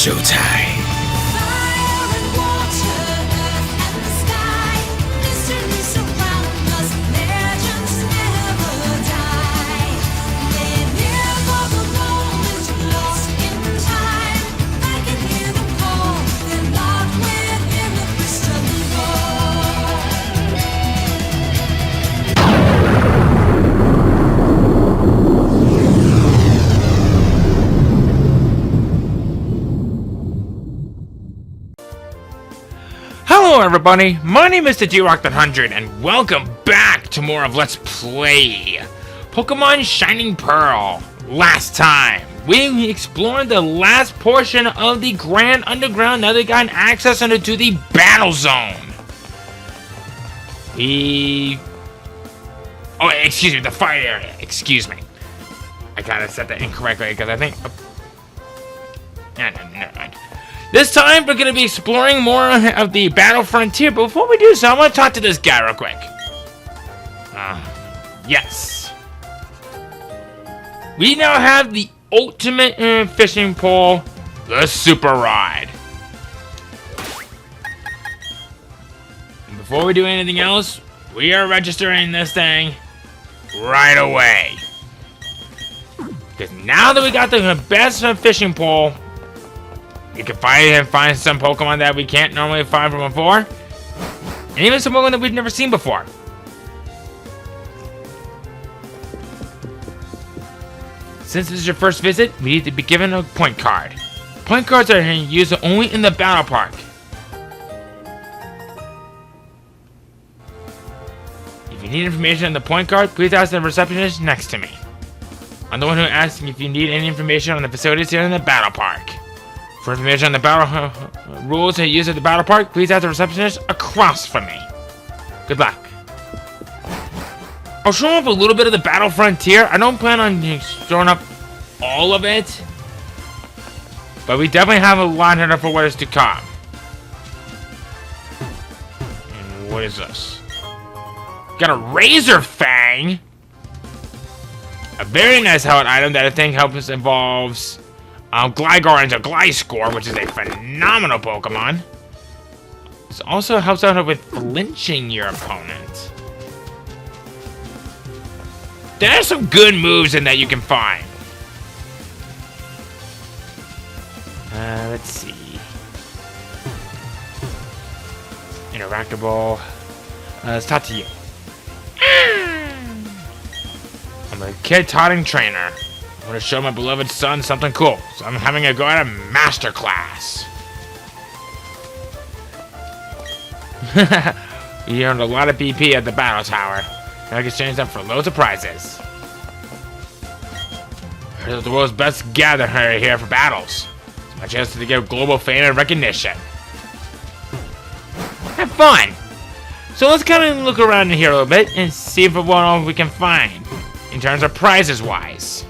showtime. Fire and water, earth and the sky, mysteries surround us, legends never die. We're here for the moment, lost in time. I can hear them call, they're locked within the crystal ball. Hello everybody, my name is the G-Rock100 and welcome back to more of Let's Play Pokemon Shining Pearl. Last time, we explored the last portion of the Grand Underground, now they got access into the Battle Zone. Oh, excuse me, the fight area, excuse me. I kinda said that incorrectly because I think... Never mind. This time, we're going to be exploring more of the Battle Frontier, but before we do so, I want to talk to this guy real quick. Yes. We now have the ultimate fishing pole, the Super Ride. And before we do anything else, we are registering this thing right away. Because now that we got the best fishing pole, you can find some Pokemon that we can't normally find from before. And even some Pokemon that we've never seen before. Since this is your first visit, we need to be given a point card. Point cards are used only in the Battle Park. If you need information on the point card, please ask the receptionist next to me. I'm the one who asks if you need any information on the facilities here in the Battle Park. For information on the battle rules and use of the Battle Park, please ask the receptionist across from me. Good luck. I'll show off a little bit of the Battle Frontier. I don't plan on showing up all of it, but we definitely have a lot here for what is to come. And what is this? Got a Razor Fang. A very nice held item that I think involves Gligar into Gliscor, which is a phenomenal Pokemon. This also helps out with flinching your opponent. There are some good moves in that you can find. Let's see. Interactable. Let's talk to you. I'm a kid-taughting trainer. I want to show my beloved son something cool, so I'm having a go at a master class. You earned a lot of BP at the Battle Tower. Now I can exchange them for loads of prizes. Heard that the world's best gather here for battles. It's my chance to get global fame and recognition. Have fun! So let's kind of look around in here a little bit and see what all we can find in terms of prizes wise.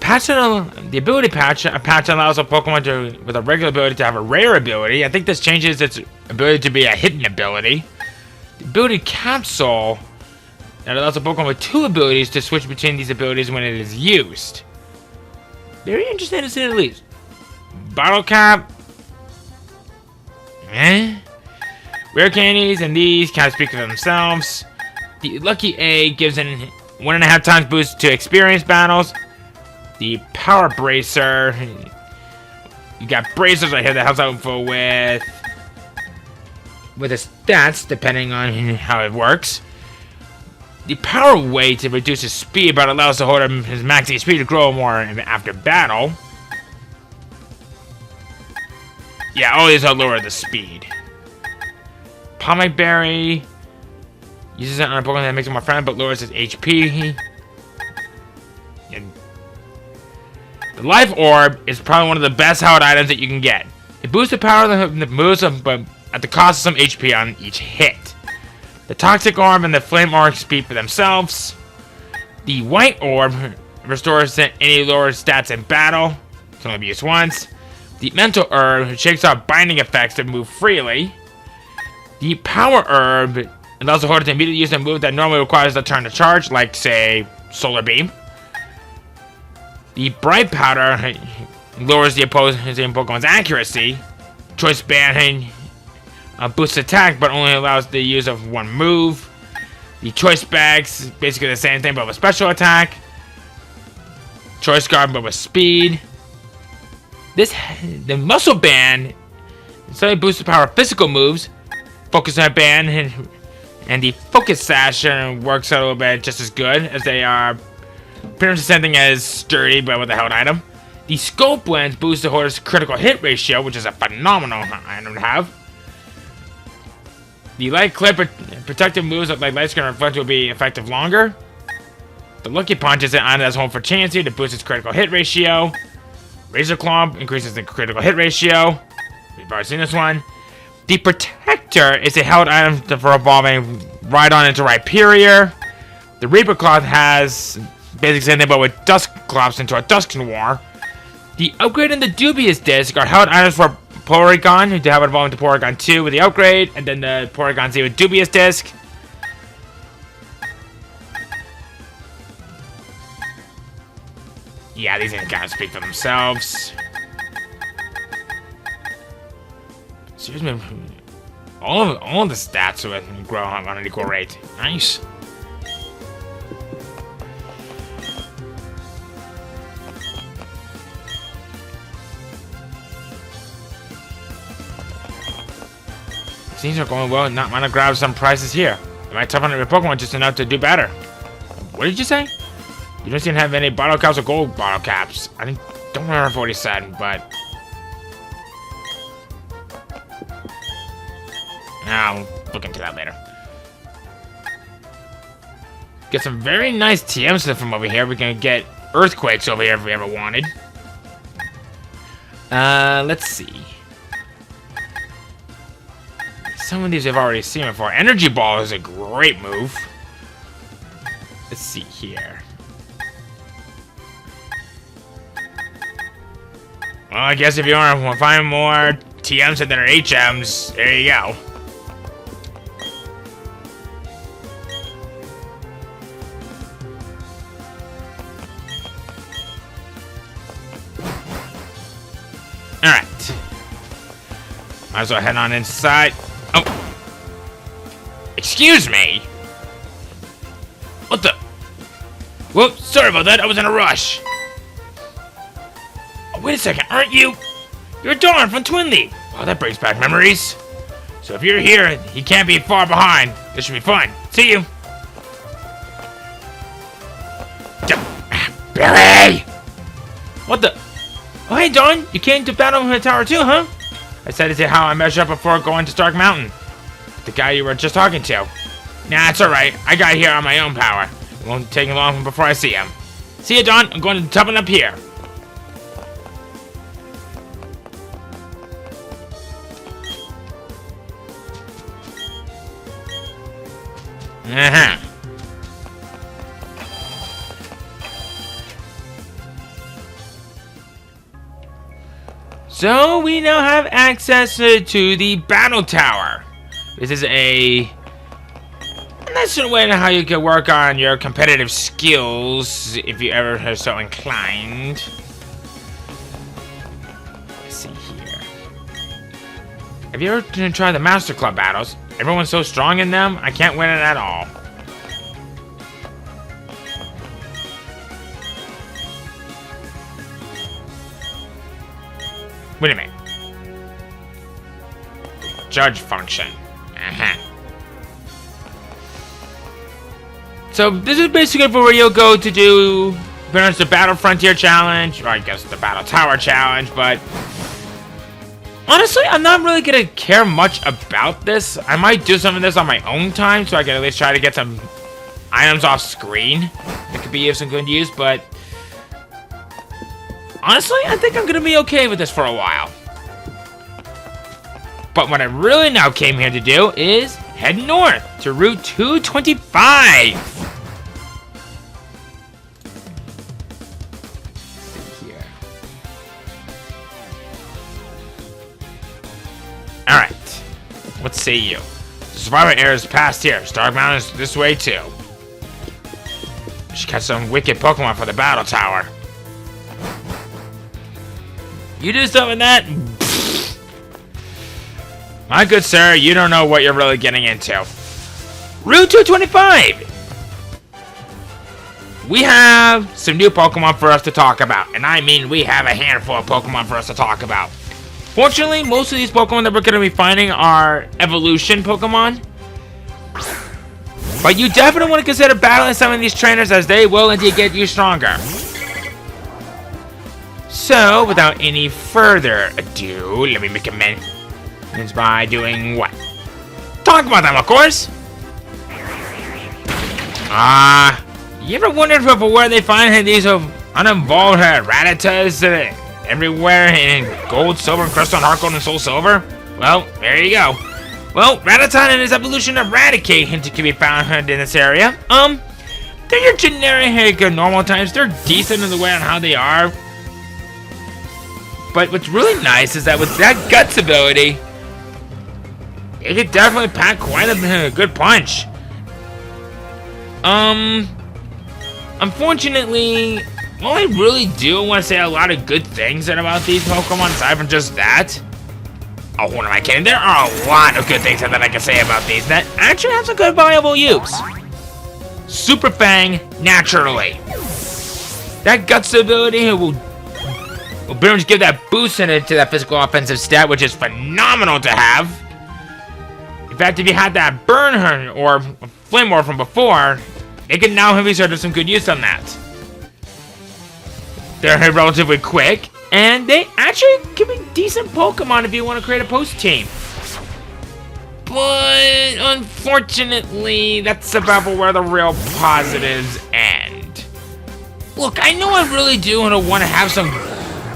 The ability patch, a patch allows a Pokemon with a regular ability to have a rare ability. I think this changes its ability to be a hidden ability. The ability capsule that allows a Pokemon with two abilities to switch between these abilities when it is used. Very interesting to say the least. Bottle cap. Rare candies and these kind of speak for themselves. The Lucky Egg gives an 1.5 times boost to experience battles. The Power Bracer. You got bracers right here that helps out with the stats, depending on how it works. The Power Weight to reduce his speed, but allows the holder his max HP to grow more after battle. Yeah, all these will lower the speed. Pomade Berry uses it on a Pokemon that makes him more friendly, but lowers his HP. And the Life Orb is probably one of the best held items that you can get. It boosts the power of the moves, but at the cost of some HP on each hit. The Toxic Orb and the Flame Orb speak for themselves. The White Orb restores any lower stats in battle. It can only be used once. The Mental Herb shakes off binding effects to move freely. The Power Herb and allows the holder to immediately use a move that normally requires a turn to charge, like, say, Solar Beam. The Bright Powder lowers the opposing Pokemon's accuracy. Choice Band boosts attack, but only allows the use of one move. The Choice Bag's basically the same thing, but with special attack. Choice Guard, but with speed. The Muscle Band slightly boosts the power of physical moves. Focus on a band, and the Focus Sash works out a little bit just as good, as they are pretty much the same thing as Sturdy, but with a held item. The Scope Lens boosts the holder's critical hit ratio, which is a phenomenal item to have. The Light Clip protective moves like Light Screen and Reflect will be effective longer. The Lucky Punch is an item that's home for Chansey to boost its critical hit ratio. Razor Claw increases the critical hit ratio. We've already seen this one. The Protector is a held item for evolving Rhydon into Rhyperior. The Reaper Cloth has basically the same thing, but with Dusclops into a Dusknoir. The Upgrade and the Dubious Disc are held items for Porygon, to have it evolve into Porygon 2 with the upgrade, and then the Porygon Z with Dubious Disc. Yeah, these things kind of speak for themselves. Seriously, all of the stats will grow on an equal rate. Nice. Things are going well, not want to grab some prizes here. It might toughen up your Pokemon just enough to do better. What did you say? You don't seem to have any bottle caps or gold bottle caps. I don't remember what he said, but... I'll look into that later. Get some very nice TM stuff from over here. We can get Earthquakes over here if we ever wanted. Let's see. Some of these I've already seen before. Energy Ball is a great move. Let's see here. Well, I guess if you want to find more TMs that are HMs, there you go. Alright. Might as well head on inside. Oh. Excuse me? What the? Whoops, sorry about that. I was in a rush. Oh, wait a second. Aren't you? You're Dawn from Twinley. Oh, that brings back memories. So if you're here, he can't be far behind. This should be fun. See you. Billy! What the? Oh, hey, Dawn. You came to battle in the tower too, huh? I said to see how I measure up before going to Stark Mountain. The guy you were just talking to. Nah, it's alright. I got here on my own power. It won't take long before I see him. See you, Dawn. I'm going to toughen up here. Uh-huh. So we now have access to the Battle Tower. This is a nice way to how you can work on your competitive skills if you ever are so inclined. Let's see here. Have you ever tried the Master Club battles? Everyone's so strong in them, I can't win it at all. Wait a minute. Judge function. Uh-huh. So this is basically where you'll go to do pretty much the Battle Frontier Challenge, or I guess the Battle Tower Challenge, but honestly, I'm not really gonna care much about this. I might do some of this on my own time, so I can at least try to get some items off screen that could be of some good use, but honestly, I think I'm gonna be okay with this for a while. But what I really now came here to do is head north to Route 225. Let's see here. Alright. What say you? The survivor area is past here. Stark Mountain is this way too. We should catch some wicked Pokemon for the battle tower. You do something that? My good sir, you don't know what you're really getting into. Route 225! We have some new Pokemon for us to talk about. And I mean, we have a handful of Pokemon for us to talk about. Fortunately, most of these Pokemon that we're going to be finding are evolution Pokemon. But you definitely want to consider battling some of these trainers, as they will indeed get you stronger. So, without any further ado, let me make amends by doing what? Talk about them, of course! You ever wondered where they find these uninvolved Rattatas everywhere in gold, silver, crystal, heart gold, and soul silver? Well, there you go. Well, Rattata and his evolution Eradicate hinted can be found in this area. They're your generic normal types. They're decent in the way on how they are. But what's really nice is that with that Guts ability, it could definitely pack quite a good punch. Unfortunately, well, I really do want to say a lot of good things about these Pokemon, aside from just that. Oh, what am I kidding? There are a lot of good things that I can say about these that actually have some good viable use. Super Fang, naturally. That Guts ability will pretty much give that boost into that physical offensive stat, which is phenomenal to have. In fact, if you had that Burn or Flame War from before, they can now have inserted some good use on that. They're relatively quick, and they actually can be decent Pokemon if you want to create a post team. But unfortunately, that's about where the real positives end. Look, I know I really do want to have some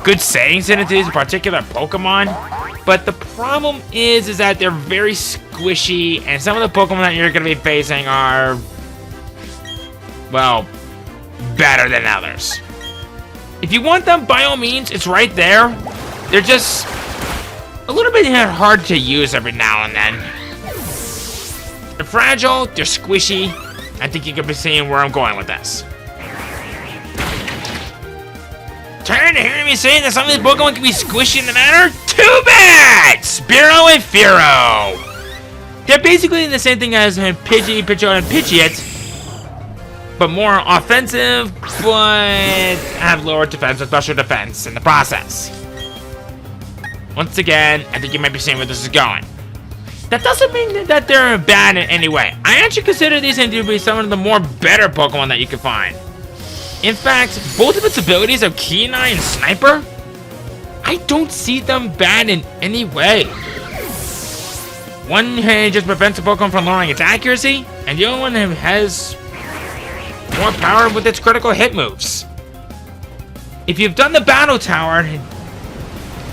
good sayings into these particular Pokemon, but the problem is that they're very squishy, and some of the Pokemon that you're going to be facing are, well, better than others. If you want them, by all means, it's right there. They're just a little bit hard to use every now and then. They're fragile, they're squishy. I think you can be seeing where I'm going with this. Tired of hearing me saying that some of these Pokemon can be squishy in the manner? Too bad! Spearow and Fearow. They're basically the same thing as Pidgey, Pidgeot, and Pidgeot, but more offensive, but have lower defense with special defense in the process. Once again, I think you might be seeing where this is going. That doesn't mean that they're bad in any way. I actually consider these to be some of the more better Pokemon that you can find. In fact, both of its abilities of Keen Eye and Sniper, I don't see them bad in any way. One just prevents a Pokemon from lowering its accuracy, and the other one has more power with its critical hit moves. If you've done the battle tower,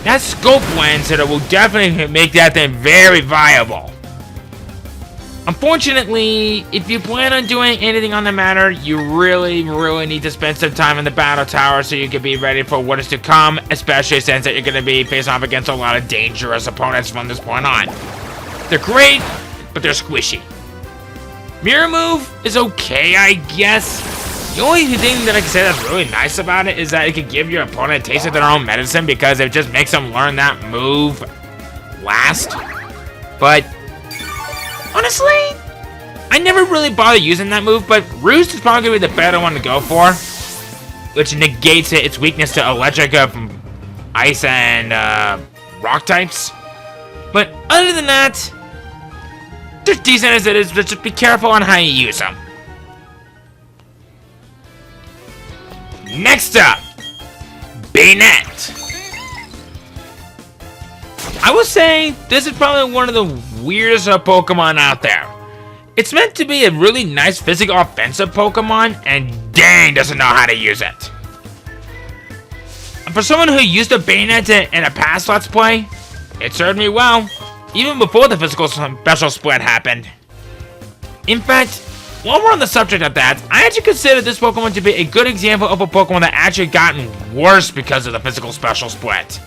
that scope lens will definitely make that thing very viable. Unfortunately, if you plan on doing anything on the matter, you really need to spend some time in the battle tower so you can be ready for what is to come, especially since that you're going to be facing off against a lot of dangerous opponents from this point on. They're great, but they're squishy. Mirror Move is okay, I guess. The only thing that I can say that's really nice about it is that it can give your opponent a taste of their own medicine, because it just makes them learn that move last. But honestly, I never really bothered using that move, but Roost is probably going to be the better one to go for, which negates its weakness to electric, ice, and rock types. But other than that, they're decent as it is, but just be careful on how you use them. Next up, Bayonet. I would say this is probably one of the weirdest Pokemon out there. It's meant to be a really nice physical offensive Pokemon, and dang doesn't know how to use it. And for someone who used a Bayonet in a past Let's Play, it served me well, even before the physical special split happened. In fact, while we're on the subject of that, I actually consider this Pokemon to be a good example of a Pokemon that actually gotten worse because of the physical special split.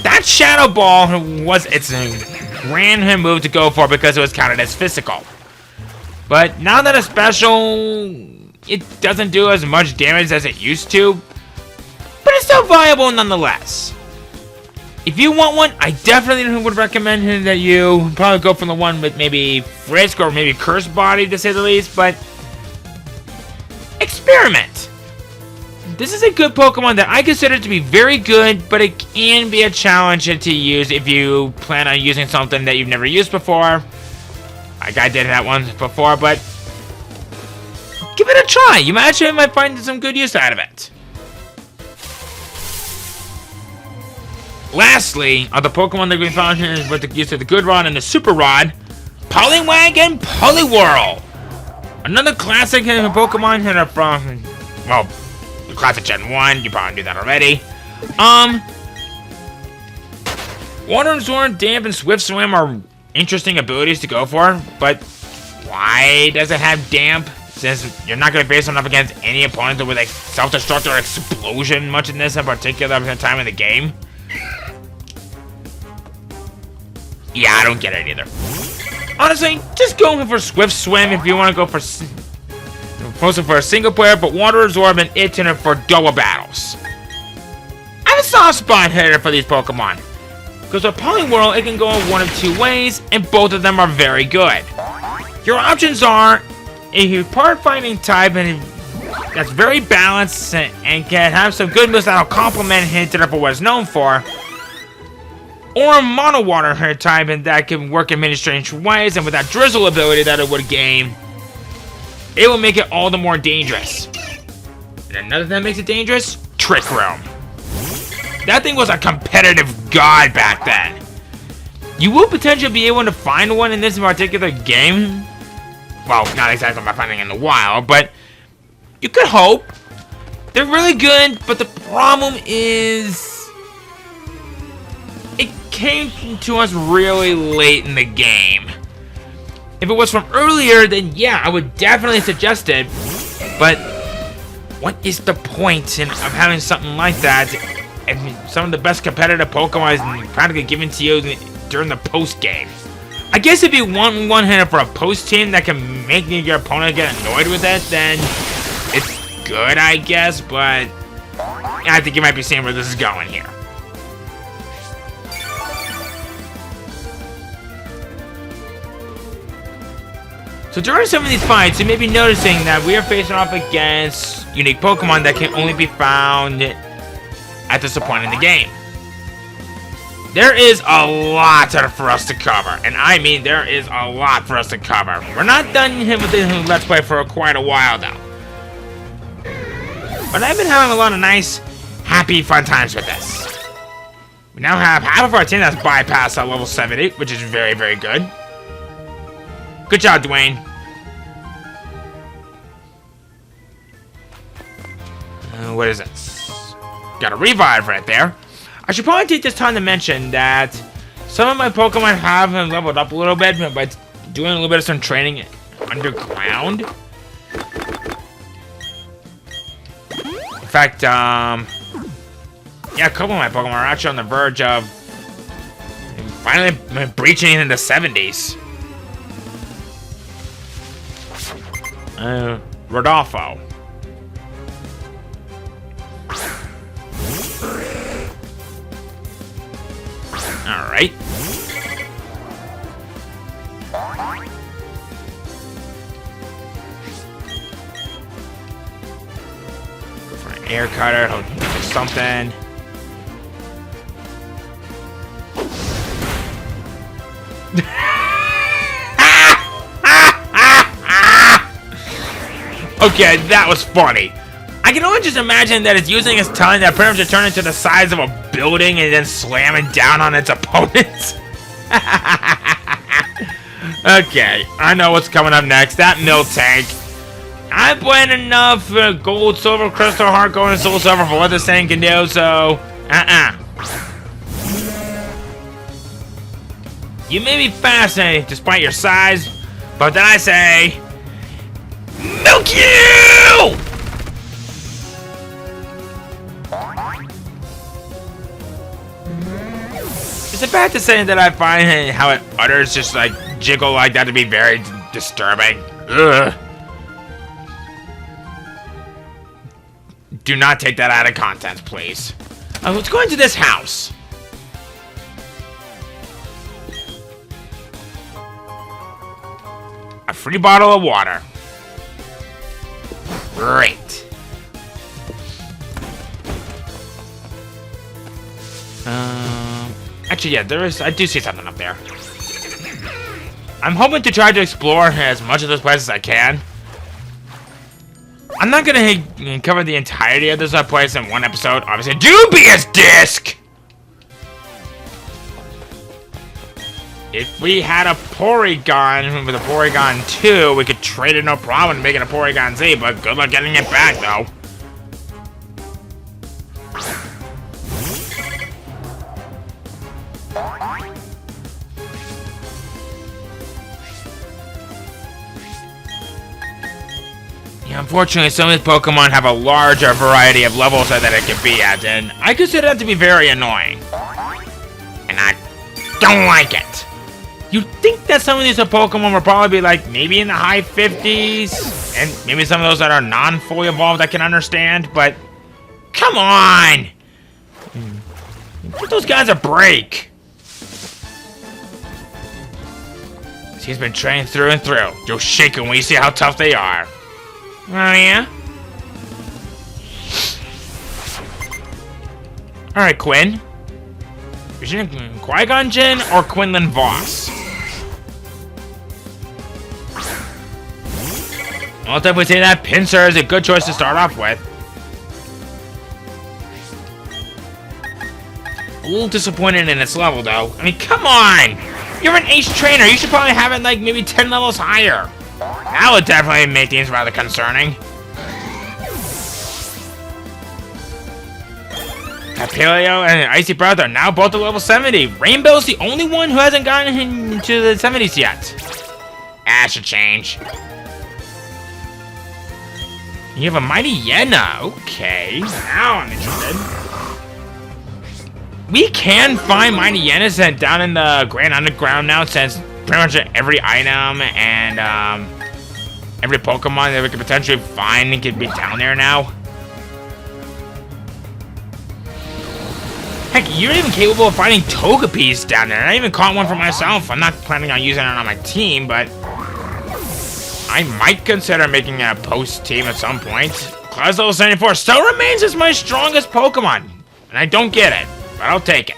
That Shadow Ball was its random move to go for because it was counted as physical. But now that it's special, it doesn't do as much damage as it used to, but it's still viable nonetheless. If you want one, I definitely would recommend that you probably go for the one with maybe Frisk or maybe Curse Body to say the least, but experiment. This is a good Pokemon that I consider to be very good, but it can be a challenge to use if you plan on using something that you've never used before. Like I did that once before, but give it a try. You might find some good use out of it. Lastly, are the Pokemon that we found here with the use of the Good Rod and the Super Rod, Poliwag and Poliwhirl. Another classic Pokemon here from, well, Classic Gen 1, you probably knew that already. Water Absorb, Damp, and Swift Swim are interesting abilities to go for, but why does it have Damp? Since you're not going to face it up against any opponent with a self-destruct or explosion much in this in particular at the time of the game. Yeah, I don't get it either. Honestly, just go for Swift Swim if you want to go for mostly for a single player, but Water Absorb and Itching for double battles. I have a soft spot here for these Pokemon. Because with Poliwhirl, it can go in one of two ways, and both of them are very good. Your options are a part fighting type and that's very balanced and can have some good moves that'll complement him for what it's known for. Or a mono water type and that can work in many strange ways, and with that drizzle ability that it would gain, it will make it all the more dangerous. And another thing that makes it dangerous, Trick Room. That thing was a competitive god back then. You will potentially be able to find one in this particular game. Well, not exactly by finding in the wild, but you could hope. They're really good, but the problem is it came to us really late in the game. If it was from earlier, then yeah, I would definitely suggest it. But what is the point of having something like that? I mean, some of the best competitive Pokemon is practically given to you during the post game. I guess if you want one hitter for a post team that can make your opponent get annoyed with it, then it's good, I guess. But I think you might be seeing where this is going here. So during some of these fights, you may be noticing that we are facing off against unique Pokemon that can only be found at this point in the game. There is a lot for us to cover, and I mean there is a lot for us to cover. We're not done with the Let's Play for quite a while though. But I've been having a lot of nice, happy, fun times with this. We now have half of our team that's bypassed at level 70, which is very, very good. Good job, Dwayne. What is this? Got a revive right there. I should probably take this time to mention that some of my Pokemon have leveled up a little bit by doing a little bit of some training underground. In fact, yeah, a couple of my Pokemon are actually on the verge of finally breaching into the 70s. Rodolfo. Alright. Go for an air cutter, or something. Okay, that was funny. I can only just imagine that it's using its tongue that pretty much to turn into the size of a building and then slamming down on its opponents. Okay, I know what's coming up next. That Miltank. I played enough gold, silver, crystal, heart, gold, and soul silver for what this thing can do, so You may be fascinating despite your size, but then I say, milk you! Is it bad to say that I find how it utters just like jiggle like that to be very disturbing? Ugh. Do not take that out of context, please. Let's go into this house. A free bottle of water. Great. Actually, yeah, I do see something up there. I'm hoping to try to explore as much of this place as I can. I'm not gonna cover the entirety of this place in one episode. Obviously, dubious disc! If we had a Porygon with a Porygon 2, we could trade it no problem and make it a Porygon Z, but good luck getting it back, though. Yeah, unfortunately, some of these Pokemon have a larger variety of levels that it can be at, and I consider that to be very annoying. And I don't like it. You'd think that some of these Pokemon would probably be like maybe in the high 50s, and maybe some of those that are non-fully evolved I can understand, but come on! Give those guys a break. He's been trained through and through. You'll shake them when you see how tough they are. Oh, yeah? Alright, Quinn. Is it Qui-Gon Jinn or Quinlan Voss? I'll definitely say that Pinsir is a good choice to start off with. A little disappointed in its level, though. I mean, come on! You're an ace trainer. You should probably have it, like, maybe 10 levels higher. That would definitely make things rather concerning. Papilio and Icy Breath are now both at level 70. Rainbow's the only one who hasn't gotten into the 70s yet. That should change. You have a Mighty Yena. Okay, now I'm interested. We can find Mighty Yenas down in the Grand Underground now, since pretty much every item and every Pokemon that we could potentially find could be down there now. Heck, you're even capable of finding Togepie's down there. I even caught one for myself. I'm not planning on using it on my team, but I might consider making a post team at some point. Class level 74 still remains as my strongest Pokemon, and I don't get it, but I'll take it.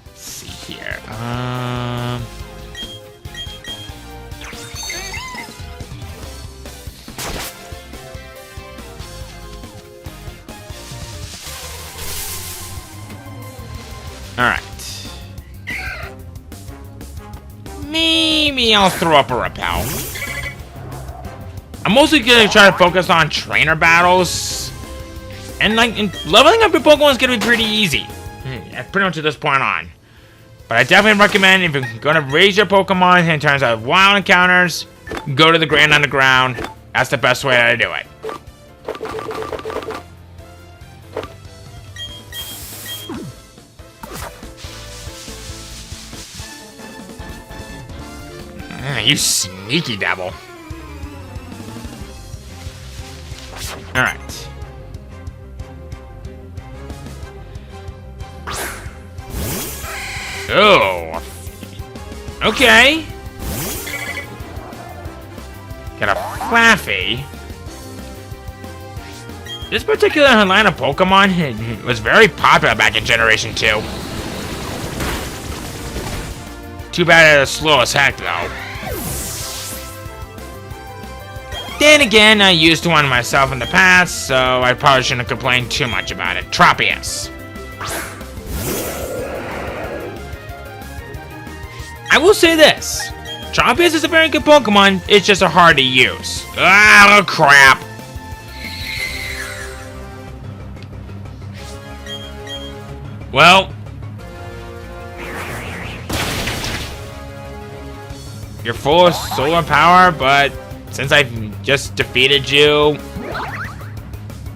Let's see here. Alright. Maybe I'll throw up a repel. I'm mostly gonna try to focus on trainer battles. And leveling up your Pokemon is gonna be pretty easy. Pretty much at this point on. But I definitely recommend, if you're gonna raise your Pokemon in terms of wild encounters, go to the Grand Underground. That's the best way to do it. You sneaky devil. Alright. Oh. Okay. Got a Flaffy. This particular line of Pokemon was very popular back in Generation 2. Too bad it's slow as heck, though. Then again, I used one myself in the past, so I probably shouldn't complain too much about it. Tropius. I will say this. Tropius is a very good Pokemon, it's just hard to use. Ah, crap. Well. You're full of solar power, but since I've just defeated you,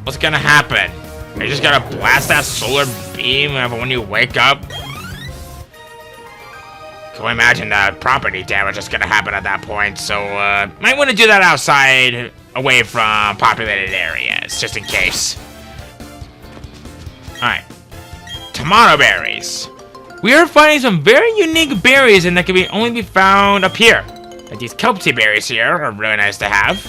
What's gonna happen? Are you just gonna blast that solar beam when you wake up? Can you imagine the property damage that's gonna happen at that point? So, might want to do that outside, away from populated areas, just in case. Alright. Tomato berries. We are finding some very unique berries and that can only be found up here. Like these Kelpie berries here are really nice to have.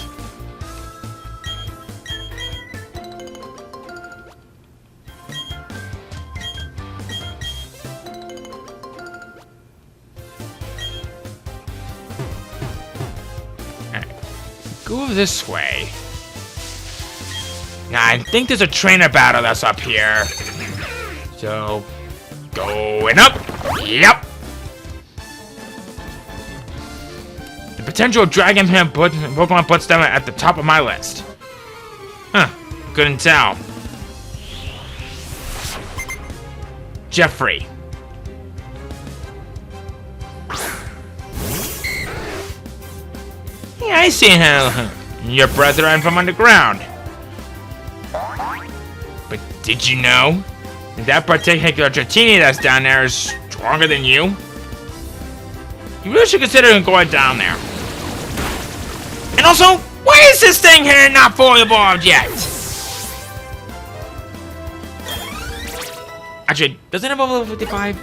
Alright. Go this way. Now, I think there's a trainer battle that's up here. So, going up. Yep. The potential Dragon Pokemon puts them at the top of my list. Huh. Couldn't tell. Jeffrey. Yeah, I see him. Your brethren from underground. But did you know that particular Dratini that's down there is stronger than you? You really should consider going down there. And also, why is this thing here not fully evolved yet? Actually, doesn't it have a level 55?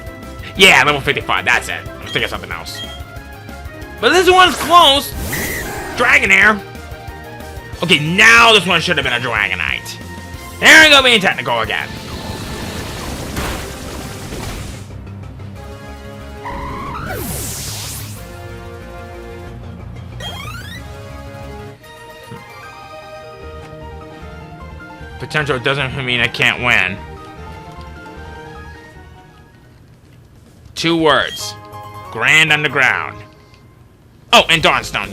Yeah, level 55, that's it. I was thinking of something else. But this one's close. Dragonair. Okay, now this one should have been a Dragonite. There we go, being technical again. Potential doesn't mean I can't win. 2 words. Grand Underground. Oh, and Dawnstone.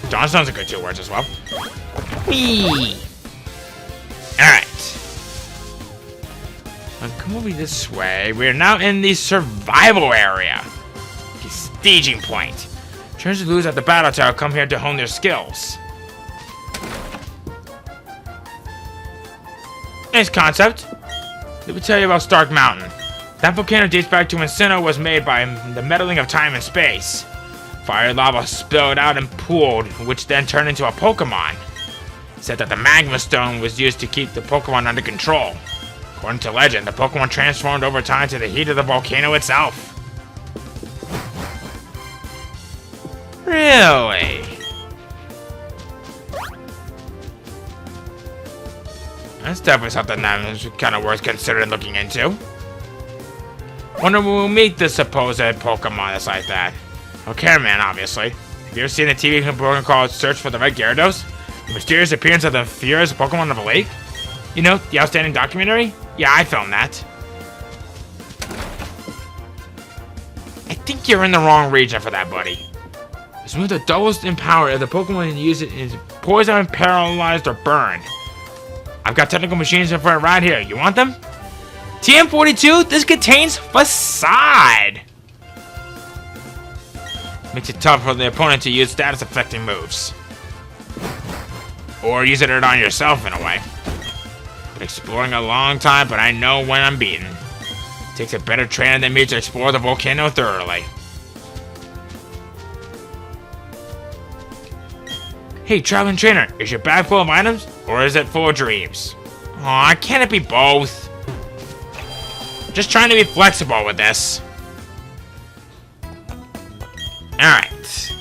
Dawnstone's a good 2 words as well. Whee! Alright. Come over this way. We are now in the survival area. The staging point. Trainers who lose at the battle tower come here to hone their skills. Nice concept. Let me tell you about Stark Mountain. That volcano dates back to when Sinnoh was made by the meddling of time and space. Fire lava spilled out and pooled, which then turned into a Pokémon. It said that the magma stone was used to keep the Pokémon under control. According to legend, the Pokémon transformed over time to the heat of the volcano itself. Really? That's definitely something that is kind of worth considering looking into. Wonder when we'll meet the supposed Pokemon that's like that. Okay, man, obviously. Have you ever seen a TV program called Search for the Red Gyarados? The mysterious appearance of the fierce Pokemon of the lake? You know, the outstanding documentary? Yeah, I filmed that. I think you're in the wrong region for that, buddy. It's with the doubles in power if the Pokemon you use it is poisoned, paralyzed, or burned. I've got technical machines in front right here. You want them? TM42, this contains Facade. Makes it tough for the opponent to use status affecting moves. Or use it on yourself in a way. Been exploring a long time, but I know when I'm beaten. It takes a better trainer than me to explore the volcano thoroughly. Hey, traveling trainer, is your bag full of items, or is it full of dreams? Aw, can't it be both? Just trying to be flexible with this. Alright.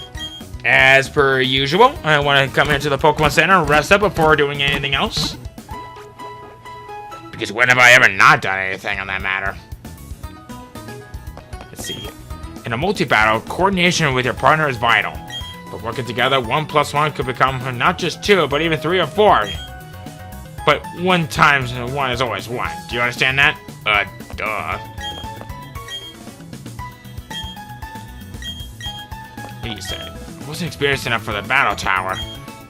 As per usual, I want to come into the Pokemon Center and rest up before doing anything else. Because when have I ever not done anything on that matter? Let's see. In a multi-battle, coordination with your partner is vital. But working together, 1 + 1 could become not just 2, but even 3 or 4. But 1 times 1 is always 1. Do you understand that? Duh. What do you say? I wasn't experienced enough for the battle tower.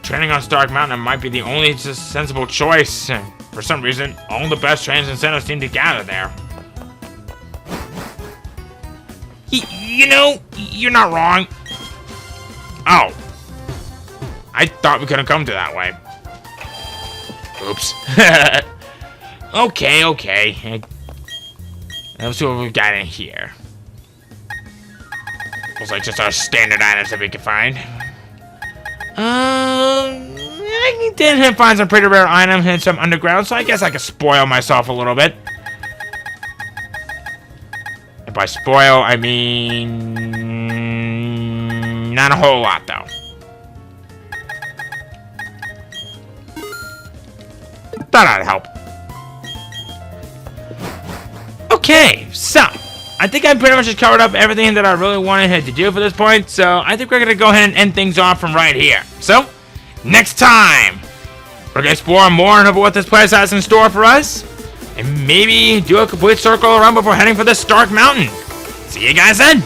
Training on Stark Mountain might be the only sensible choice. For some reason, all the best trainers and centers seem to gather there. You know, you're not wrong. Oh. I thought we couldn't come to that way. Oops. Okay. Let's see what we've got in here. Looks like just our standard items that we can find. I did find some pretty rare items and some underground, so I guess I could spoil myself a little bit. And by spoil, I mean... not a whole lot, though. Thought I'd help. Okay, so... I think I pretty much just covered up everything that I really wanted to do for this point, so I think we're going to go ahead and end things off from right here. So, next time, we're going to explore more of what this place has in store for us, and maybe do a complete circle around before heading for the Stark Mountain. See you guys then!